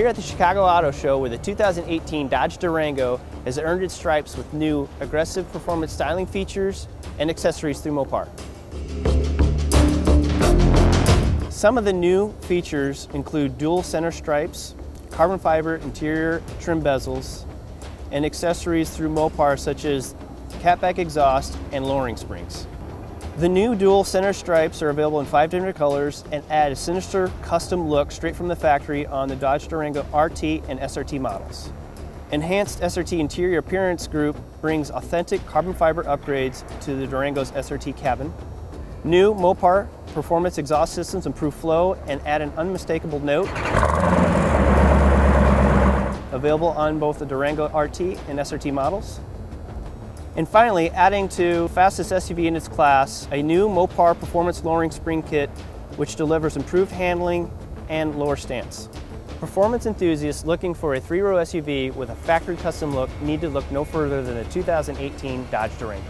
here at the Chicago Auto Show where the 2018 Dodge Durango has earned its stripes with new aggressive performance styling features and accessories through Mopar. Some of the new features include dual center stripes, carbon fiber interior trim bezels, and accessories through Mopar such as catback exhaust and lowering springs. The new dual center stripes are available in 5 different colors and add a sinister custom look straight from the factory on the Dodge Durango RT and SRT models. Enhanced SRT interior appearance group brings authentic carbon fiber upgrades to the Durango's SRT cabin. New Mopar performance exhaust systems improve flow and add an unmistakable note. Available on both the Durango RT and SRT models. And finally, adding to fastest SUV in its class, a new Mopar performance lowering spring kit which delivers improved handling and lower stance. Performance enthusiasts looking for a 3-row SUV with a factory custom look need to look no further than the 2018 Dodge Durango.